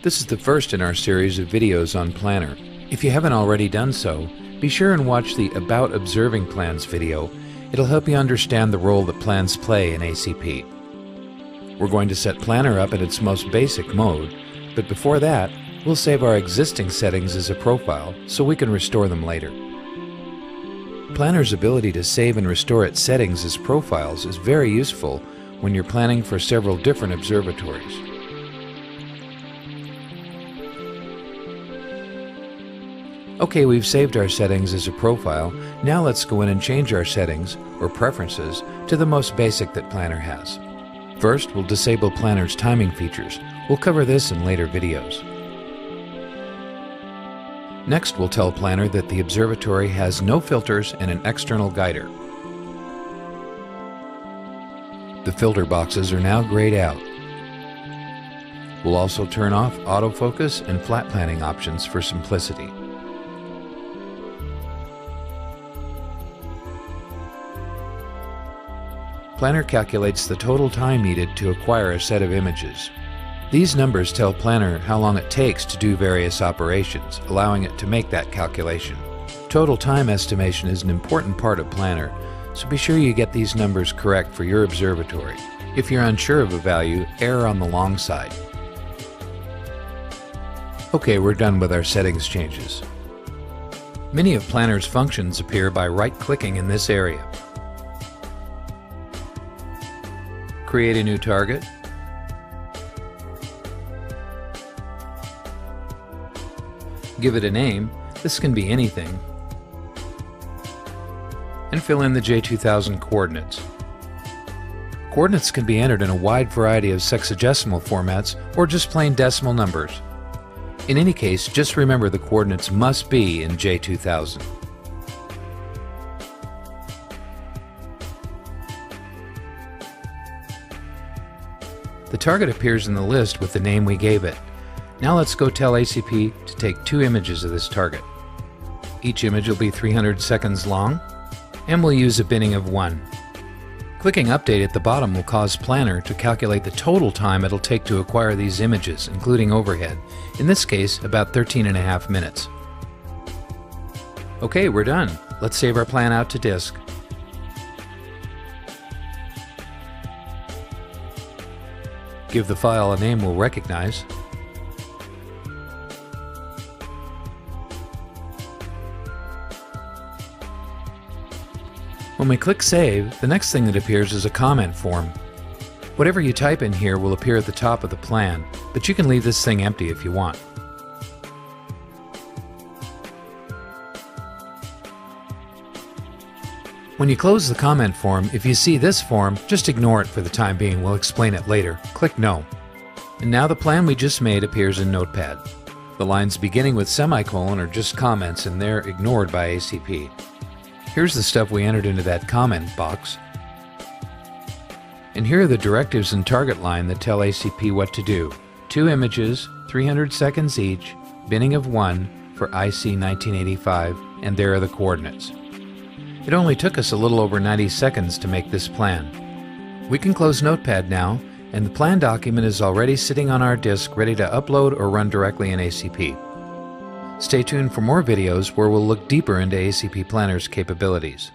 This is the first in our series of videos on Planner. If you haven't already done so, be sure and watch the About Observing Plans video. It'll help you understand the role that plans play in ACP. We're going to set Planner up at its most basic mode, but before that, we'll save our existing settings as a profile so we can restore them later. Planner's ability to save and restore its settings as profiles is very useful when you're planning for several different observatories. Okay, we've saved our settings as a profile. Now let's go in and change our settings, or preferences, to the most basic that Planner has. First, we'll disable Planner's timing features. We'll cover this in later videos. Next, we'll tell Planner that the observatory has no filters and an external guider. The filter boxes are now grayed out. We'll also turn off autofocus and flat panning options for simplicity. Planner calculates the total time needed to acquire a set of images. These numbers tell Planner how long it takes to do various operations, allowing it to make that calculation. Total time estimation is an important part of Planner, so be sure you get these numbers correct for your observatory. If you're unsure of a value, err on the long side. Okay, we're done with our settings changes. Many of Planner's functions appear by right-clicking in this area. Create a new target. Give it a name. This can be anything. And fill in the J2000 coordinates. Coordinates can be entered in a wide variety of sexagesimal formats or just plain decimal numbers. In any case, just remember the coordinates must be in J2000. The target appears in the list with the name we gave it. Now let's go tell ACP to take 2 images of this target. Each image will be 300 seconds long, and we'll use a binning of 1. Clicking Update at the bottom will cause Planner to calculate the total time it'll take to acquire these images, including overhead, in this case about 13.5 minutes. Okay, we're done. Let's save our plan out to disk. Give the file a name we'll recognize. When we click Save, the next thing that appears is a comment form. Whatever you type in here will appear at the top of the plan, but you can leave this thing empty if you want. When you close the comment form, if you see this form, just ignore it for the time being. We'll explain it later. Click No. And now the plan we just made appears in Notepad. The lines beginning with semicolon are just comments and they're ignored by ACP. Here's the stuff we entered into that comment box. And here are the directives and target line that tell ACP what to do. 2 images, 300 seconds each, binning of 1 for IC 1985, and there are the coordinates. It only took us a little over 90 seconds to make this plan. We can close Notepad now, and the plan document is already sitting on our disk ready to upload or run directly in ACP. Stay tuned for more videos where we'll look deeper into ACP Planner's capabilities.